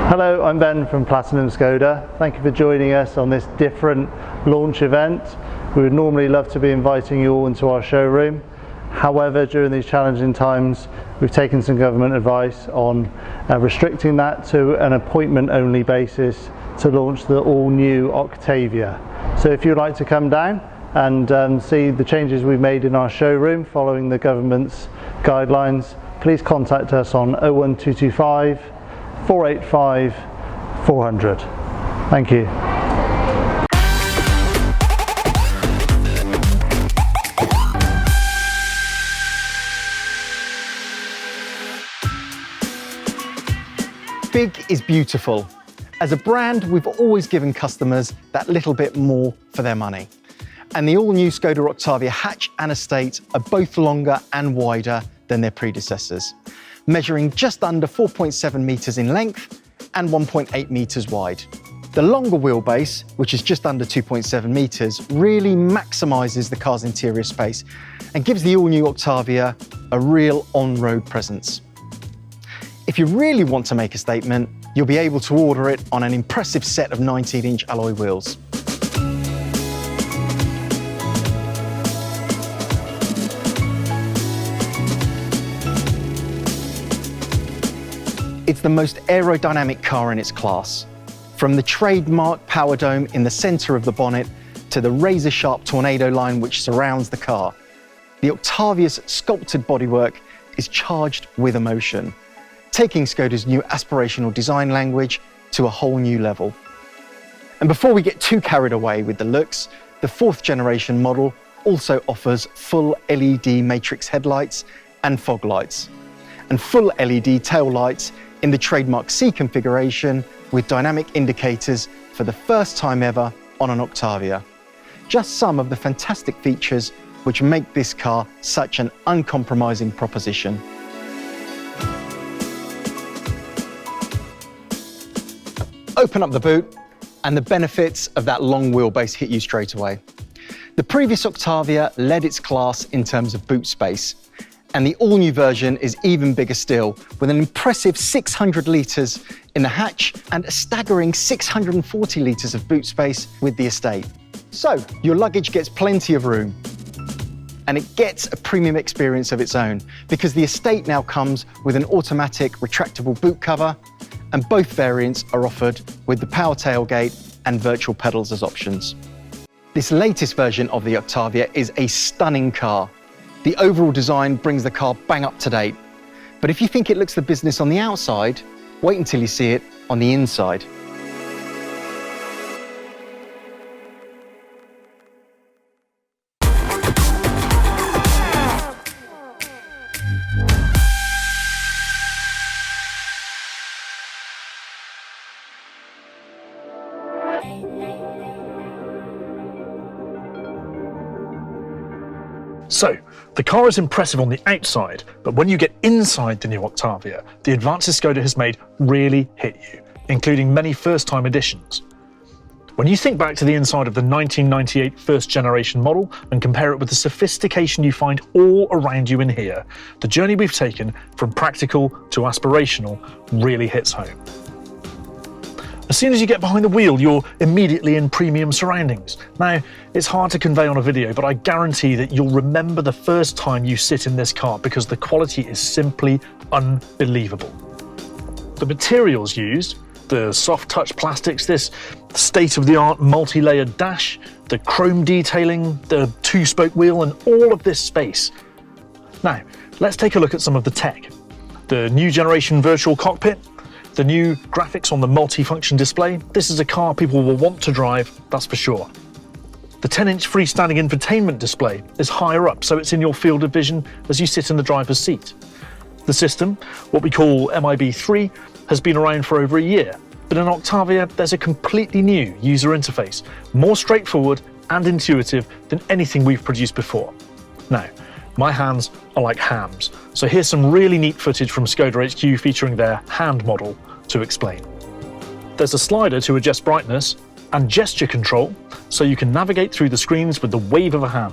Hello, I'm Ben from Platinum Skoda. Thank you for joining us on this different launch event. We would normally love to be inviting you all into our showroom. However, during these challenging times, we've taken some government advice on restricting that to an appointment-only basis to launch the all-new Octavia. So if you'd like to come down and see the changes we've made in our showroom following the government's guidelines, please contact us on 01225 485 400. Thank you. Big is beautiful. As a brand, we've always given customers that little bit more for their money. And the all-new Skoda Octavia hatch and estate are both longer and wider than their predecessors, measuring just under 4.7 metres in length and 1.8 metres wide. The longer wheelbase, which is just under 2.7 metres, really maximises the car's interior space and gives the all-new Octavia a real on-road presence. If you really want to make a statement, you'll be able to order it on an impressive set of 19-inch alloy wheels. It's the most aerodynamic car in its class. From the trademark power dome in the centre of the bonnet to the razor-sharp tornado line which surrounds the car, the Octavia's sculpted bodywork is charged with emotion, taking Skoda's new aspirational design language to a whole new level. And before we get too carried away with the looks, the 4th generation model also offers full LED matrix headlights and fog lights, and full LED tail lights in the trademark C configuration with dynamic indicators for the first time ever on an Octavia. Just some of the fantastic features which make this car such an uncompromising proposition. Open up the boot and the benefits of that long wheelbase hit you straight away. The previous Octavia led its class in terms of boot space, and the all-new version is even bigger still, with an impressive 600 litres in the hatch and a staggering 640 litres of boot space with the estate. So your luggage gets plenty of room, and it gets a premium experience of its own because the estate now comes with an automatic retractable boot cover, and both variants are offered with the power tailgate and virtual pedals as options. This latest version of the Octavia is a stunning car. The overall design brings the car bang up to date. But if you think it looks the business on the outside, wait until you see it on the inside. So, the car is impressive on the outside, but when you get inside the new Octavia, the advances Skoda has made really hit you, including many first-time additions. When you think back to the inside of the 1998 first-generation model and compare it with the sophistication you find all around you in here, the journey we've taken from practical to aspirational really hits home. As soon as you get behind the wheel, you're immediately in premium surroundings. Now, it's hard to convey on a video, but I guarantee that you'll remember the first time you sit in this car because the quality is simply unbelievable. The materials used, the soft touch plastics, this state-of-the-art multi-layered dash, the chrome detailing, the 2-spoke wheel, and all of this space. Now, let's take a look at some of the tech. The new generation virtual cockpit, the new graphics on the multi-function display. This is a car people will want to drive, that's for sure. The 10-inch freestanding infotainment display is higher up, so it's in your field of vision as you sit in the driver's seat. The system, what we call MIB3, has been around for over a year, but in Octavia there's a completely new user interface, more straightforward and intuitive than anything we've produced before. Now, my hands are like hams, so here's some really neat footage from Skoda HQ featuring their hand model to explain. There's a slider to adjust brightness and gesture control, so you can navigate through the screens with the wave of a hand.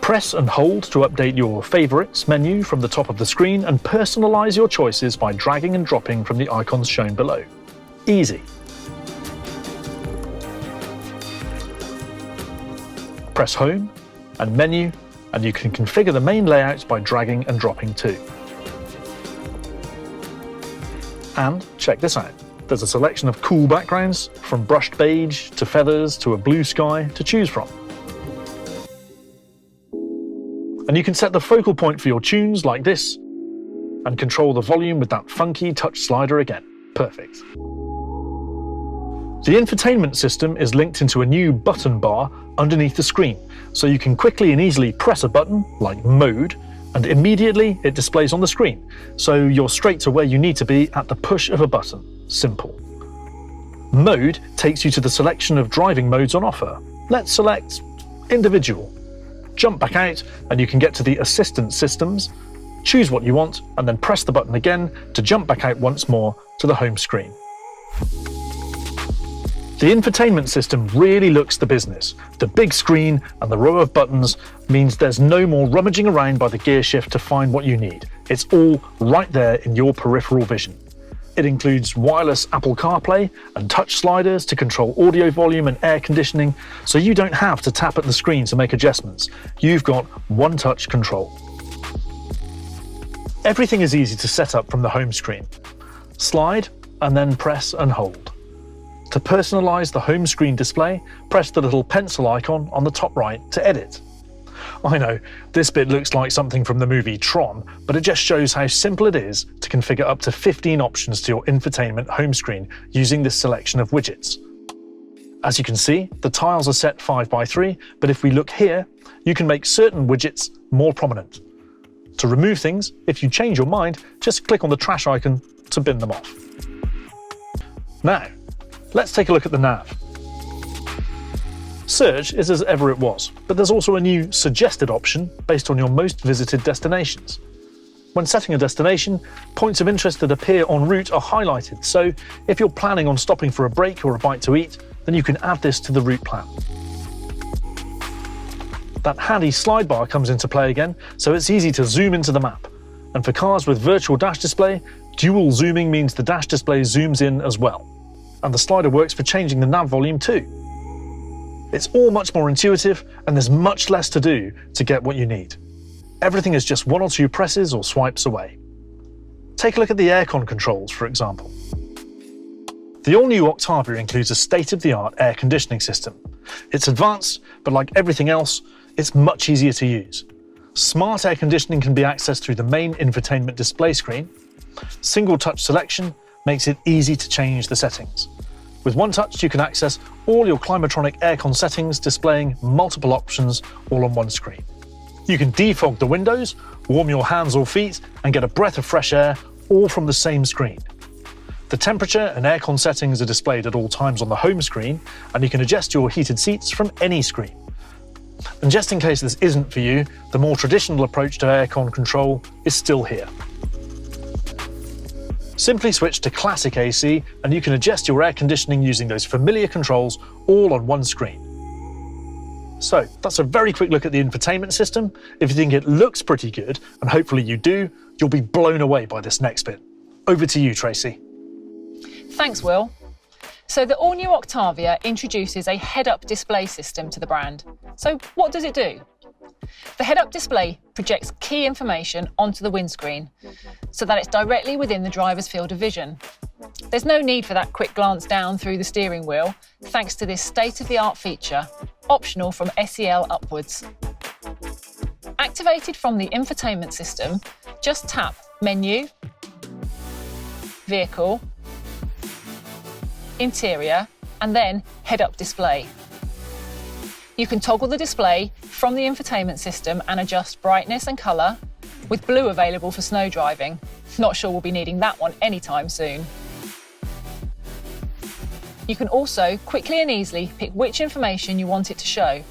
Press and hold to update your favourites menu from the top of the screen and personalise your choices by dragging and dropping from the icons shown below. Easy. Press Home and Menu, and you can configure the main layouts by dragging and dropping too. And check this out. There's a selection of cool backgrounds, from brushed beige to feathers to a blue sky to choose from. And you can set the focal point for your tunes like this, and control the volume with that funky touch slider again. Perfect. The infotainment system is linked into a new button bar underneath the screen, so you can quickly and easily press a button, like Mode, and immediately it displays on the screen, so you're straight to where you need to be at the push of a button. Simple. Mode takes you to the selection of driving modes on offer. Let's select Individual. Jump back out and you can get to the assistance systems, choose what you want, and then press the button again to jump back out once more to the home screen. The infotainment system really looks the business. The big screen and the row of buttons means there's no more rummaging around by the gear shift to find what you need. It's all right there in your peripheral vision. It includes wireless Apple CarPlay and touch sliders to control audio volume and air conditioning, so you don't have to tap at the screen to make adjustments. You've got one-touch control. Everything is easy to set up from the home screen. Slide and then press and hold. To personalise the home screen display, press the little pencil icon on the top right to edit. I know, this bit looks like something from the movie Tron, but it just shows how simple it is to configure up to 15 options to your infotainment home screen using this selection of widgets. As you can see, the tiles are set 5x3, but if we look here, you can make certain widgets more prominent. To remove things, if you change your mind, just click on the trash icon to bin them off. Now, let's take a look at the nav. Search is as ever it was, but there's also a new suggested option based on your most visited destinations. When setting a destination, points of interest that appear en route are highlighted, so if you're planning on stopping for a break or a bite to eat, then you can add this to the route plan. That handy slide bar comes into play again, so it's easy to zoom into the map. And for cars with virtual dash display, dual zooming means the dash display zooms in as well. And the slider works for changing the nav volume too. It's all much more intuitive, and there's much less to do to get what you need. Everything is just one or two presses or swipes away. Take a look at the aircon controls, for example. The all-new Octavia includes a state-of-the-art air conditioning system. It's advanced, but like everything else, it's much easier to use. Smart air conditioning can be accessed through the main infotainment display screen. Single touch selection makes it easy to change the settings. With one touch, you can access all your Climatronic aircon settings, displaying multiple options all on one screen. You can defog the windows, warm your hands or feet, and get a breath of fresh air, all from the same screen. The temperature and aircon settings are displayed at all times on the home screen, and you can adjust your heated seats from any screen. And just in case this isn't for you, the more traditional approach to aircon control is still here. Simply switch to Classic AC and you can adjust your air conditioning using those familiar controls all on one screen. So that's a very quick look at the infotainment system. If you think it looks pretty good, and hopefully you do, you'll be blown away by this next bit. Over to you, Tracy. Thanks, Will. So the all-new Octavia introduces a head-up display system to the brand. So what does it do? The head-up display projects key information onto the windscreen so that it's directly within the driver's field of vision. There's no need for that quick glance down through the steering wheel, thanks to this state-of-the-art feature, optional from SEL upwards. Activated from the infotainment system, just tap Menu, Vehicle, Interior, and then Head-Up Display. You can toggle the display from the infotainment system and adjust brightness and colour, with blue available for snow driving. Not sure we'll be needing that one anytime soon. You can also quickly and easily pick which information you want it to show,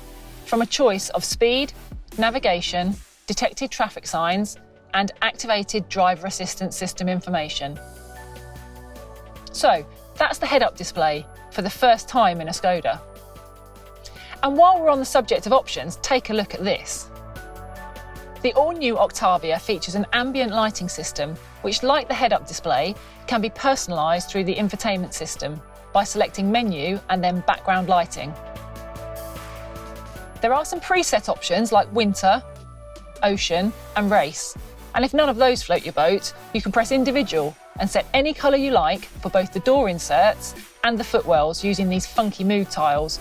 from a choice of speed, navigation, detected traffic signs, and activated driver assistance system information. So that's the head-up display for the first time in a Skoda. And while we're on the subject of options, take a look at this. The all-new Octavia features an ambient lighting system which, like the head-up display, can be personalised through the infotainment system by selecting menu and then background lighting. There are some preset options like winter, ocean and race. And if none of those float your boat, you can press individual and set any colour you like for both the door inserts and the footwells using these funky mood tiles.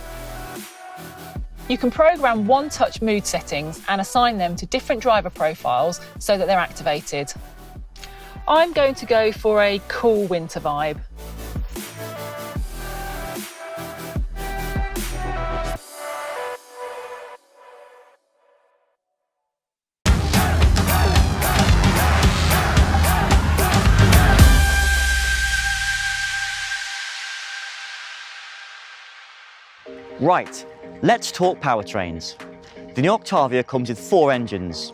You can program one-touch mood settings and assign them to different driver profiles so that they're activated. I'm going to go for a cool winter vibe. Right, let's talk powertrains. The new Octavia comes with 4 engines,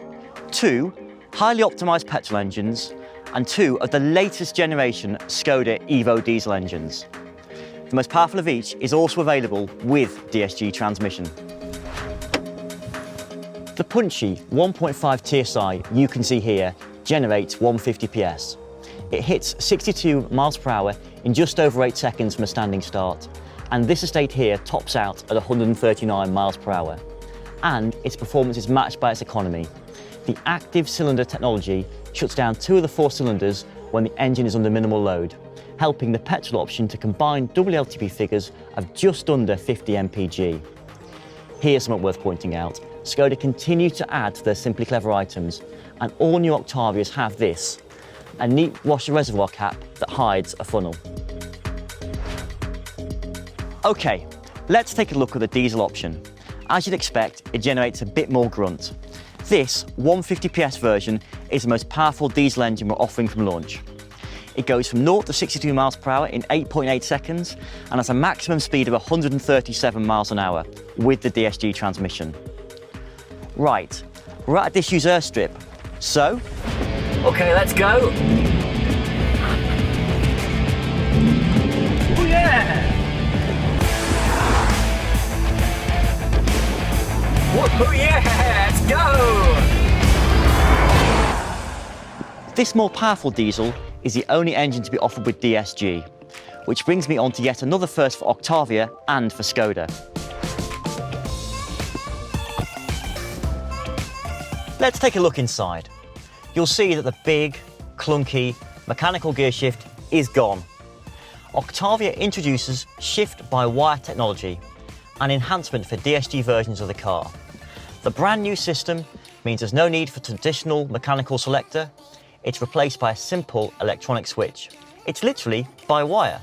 2 highly optimised petrol engines and 2 of the latest generation Skoda Evo diesel engines. The most powerful of each is also available with DSG transmission. The punchy 1.5 TSI you can see here generates 150 PS. It hits 62 miles per hour in just over 8 seconds from a standing start. And this estate here tops out at 139 miles per hour. And its performance is matched by its economy. The active cylinder technology shuts down 2 of the 4 cylinders when the engine is under minimal load, helping the petrol option to combine WLTP figures of just under 50 mpg. Here's something worth pointing out. Skoda continue to add to their Simply Clever items, and all new Octavias have this, a neat washer reservoir cap that hides a funnel. Okay, let's take a look at the diesel option. As you'd expect, it generates a bit more grunt. This 150 PS version is the most powerful diesel engine we're offering from launch. It goes from 0 to 62 miles per hour in 8.8 seconds and has a maximum speed of 137 miles an hour with the DSG transmission. Right, we're at a disused airstrip, so... Okay, let's go! Oh yeah! Woohoo, yeah, let's go! This more powerful diesel is the only engine to be offered with DSG, which brings me on to yet another first for Octavia and for Skoda. Let's take a look inside. You'll see that the big, clunky, mechanical gear shift is gone. Octavia introduces shift-by-wire technology, an enhancement for DSG versions of the car. The brand new system means there's no need for traditional mechanical selector. It's replaced by a simple electronic switch. It's literally by wire.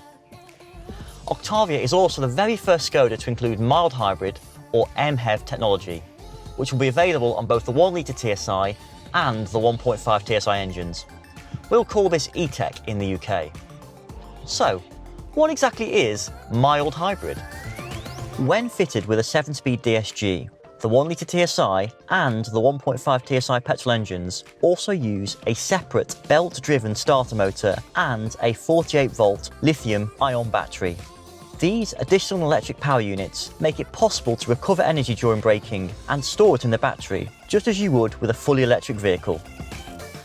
Octavia is also the very first Skoda to include mild hybrid or MHEV technology, which will be available on both the 1 litre TSI and the 1.5 TSI engines. We'll call this E-Tech in the UK. So, what exactly is mild hybrid? When fitted with a 7-speed DSG, the 1 litre TSI and the 1.5 TSI petrol engines also use a separate belt-driven starter motor and a 48-volt lithium-ion battery. These additional electric power units make it possible to recover energy during braking and store it in the battery, just as you would with a fully electric vehicle.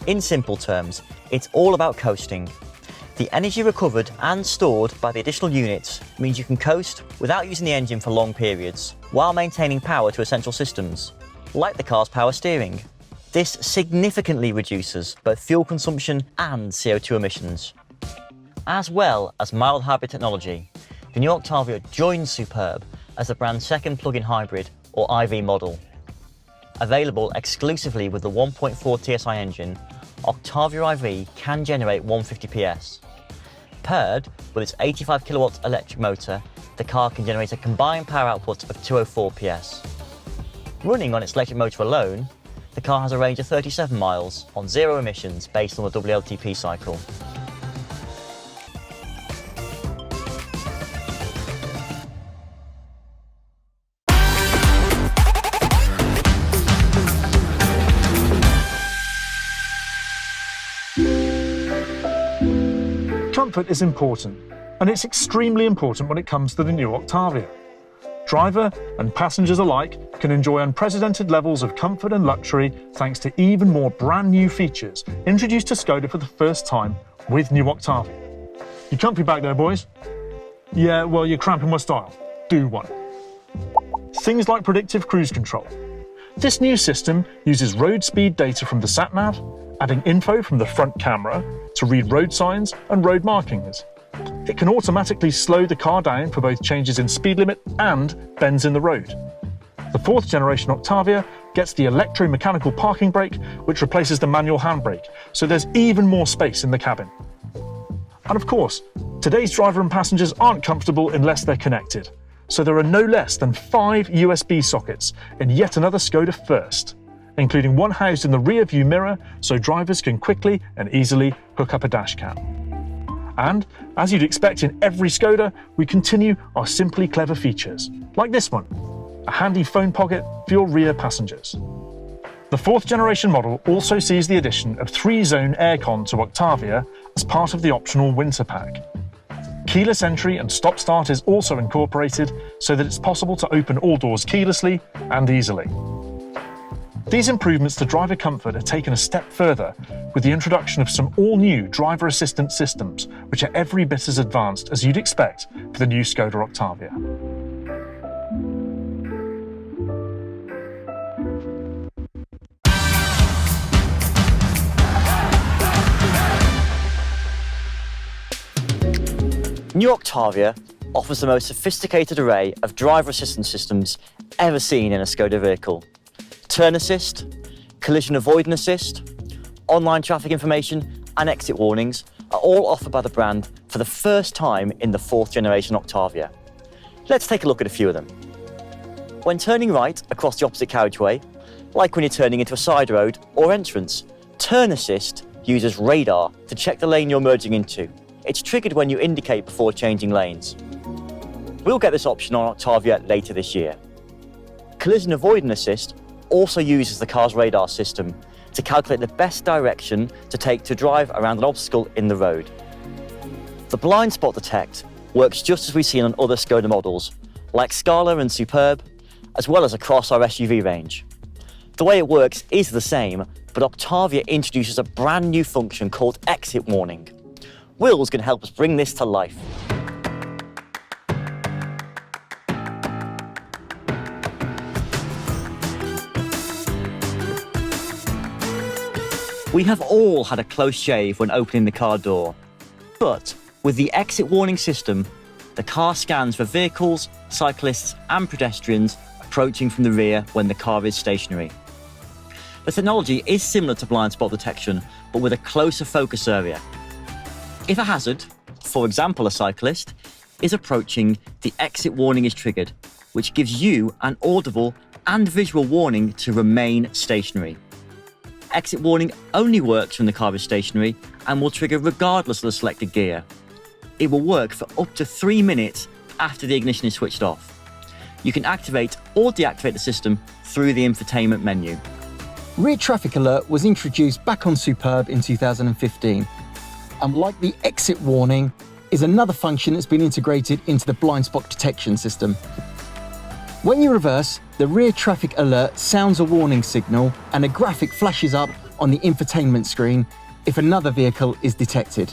In simple terms, it's all about coasting. The energy recovered and stored by the additional units means you can coast without using the engine for long periods, while maintaining power to essential systems, like the car's power steering. This significantly reduces both fuel consumption and CO2 emissions. As well as mild hybrid technology, the new Octavia joins Superb as the brand's second plug-in hybrid, or IV model. Available exclusively with the 1.4 TSI engine, Octavia IV can generate 150 PS. Paired with its 85 kilowatt electric motor, the car can generate a combined power output of 204 PS. Running on its electric motor alone, the car has a range of 37 miles on 0 emissions based on the WLTP cycle. Comfort is important, and it's extremely important when it comes to the new Octavia. Driver and passengers alike can enjoy unprecedented levels of comfort and luxury thanks to even more brand new features introduced to Skoda for the first time with new Octavia. You comfy back there, boys? Yeah, well, you're cramping my style. Do one. Things like predictive cruise control. This new system uses road speed data from the sat-nav, adding info from the front camera to read road signs and road markings. It can automatically slow the car down for both changes in speed limit and bends in the road. The fourth generation Octavia gets the electromechanical parking brake, which replaces the manual handbrake, so there's even more space in the cabin. And of course, today's driver and passengers aren't comfortable unless they're connected, so there are no less than 5 USB sockets in yet another Skoda first, including one housed in the rear view mirror so drivers can quickly and easily hook up a dash cam. And, as you'd expect in every Skoda, we continue our simply clever features, like this one, a handy phone pocket for your rear passengers. The fourth generation model also sees the addition of 3-zone aircon to Octavia as part of the optional winter pack. Keyless entry and stop-start is also incorporated so that it's possible to open all doors keylessly and easily. These improvements to driver comfort are taken a step further with the introduction of some all-new driver assistance systems, which are every bit as advanced as you'd expect for the new Skoda Octavia. New Octavia offers the most sophisticated array of driver assistance systems ever seen in a Skoda vehicle. Turn assist, collision avoidance assist, online traffic information and exit warnings are all offered by the brand for the first time in the fourth generation Octavia. Let's take a look at a few of them. When turning right across the opposite carriageway, like when you're turning into a side road or entrance, turn assist uses radar to check the lane you're merging into. It's triggered when you indicate before changing lanes. We'll get this option on Octavia later this year. Collision avoidance assist also uses the car's radar system to calculate the best direction to take to drive around an obstacle in the road. The blind spot detect works just as we've seen on other Skoda models, like Scala and Superb, as well as across our SUV range. The way it works is the same, but Octavia introduces a brand new function called exit warning. Will's going to help us bring this to life. We have all had a close shave when opening the car door. But with the exit warning system, the car scans for vehicles, cyclists and pedestrians approaching from the rear when the car is stationary. The technology is similar to blind spot detection, but with a closer focus area. If a hazard, for example a cyclist, is approaching, the exit warning is triggered, which gives you an audible and visual warning to remain stationary. Exit warning only works when the car is stationary and will trigger regardless of the selected gear. It will work for up to 3 minutes after the ignition is switched off. You can activate or deactivate the system through the infotainment menu. Rear traffic alert was introduced back on Superb in 2015. And like the exit warning, is another function that's been integrated into the blind spot detection system. When you reverse, the rear traffic alert sounds a warning signal and a graphic flashes up on the infotainment screen if another vehicle is detected.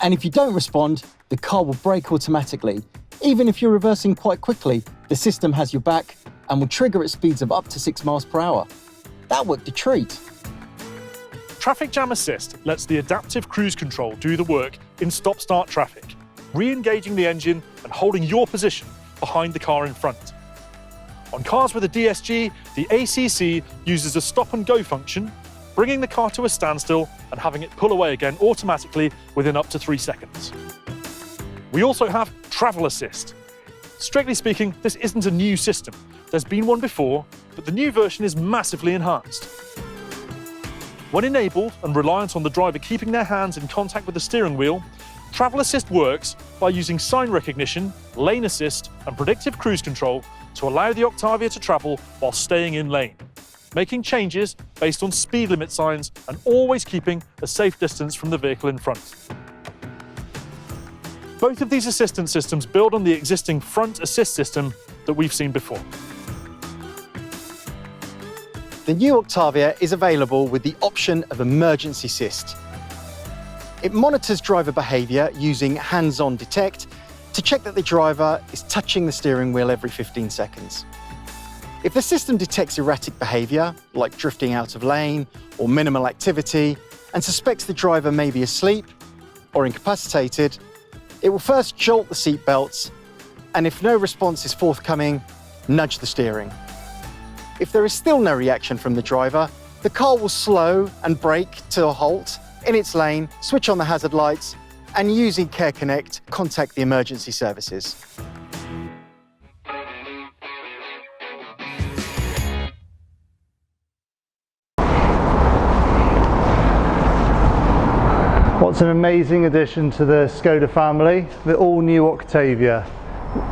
And if you don't respond, the car will brake automatically. Even if you're reversing quite quickly, the system has your back and will trigger at speeds of up to 6 miles per hour. That worked a treat. Traffic Jam Assist lets the adaptive cruise control do the work in stop-start traffic, re-engaging the engine and holding your position behind the car in front. On cars with a DSG, the ACC uses a stop-and-go function, bringing the car to a standstill and having it pull away again automatically within up to 3 seconds. We also have Travel Assist. Strictly speaking, this isn't a new system. There's been one before, but the new version is massively enhanced. When enabled and reliant on the driver keeping their hands in contact with the steering wheel, Travel Assist works by using sign recognition, lane assist and predictive cruise control to allow the Octavia to travel while staying in lane, making changes based on speed limit signs and always keeping a safe distance from the vehicle in front. Both of these assistance systems build on the existing front assist system that we've seen before. The new Octavia is available with the option of emergency assist. It monitors driver behaviour using hands-on detect to check that the driver is touching the steering wheel every 15 seconds. If the system detects erratic behaviour, like drifting out of lane or minimal activity, and suspects the driver may be asleep or incapacitated, it will first jolt the seat belts, and if no response is forthcoming, nudge the steering. If there is still no reaction from the driver, the car will slow and brake to a halt in its lane, switch on the hazard lights, and using Care Connect, contact the emergency services. What's an amazing addition to the Skoda family, the all-new Octavia.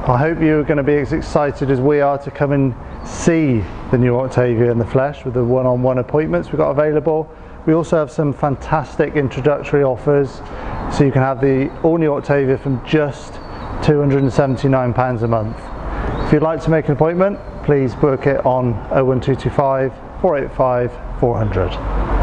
I hope you're going to be as excited as we are to come and see the new Octavia in the flesh with the one-on-one appointments we've got available. We also have some fantastic introductory offers, so you can have the all-new Octavia from just £279 a month. If you'd like to make an appointment, please book it on 01225 485 400.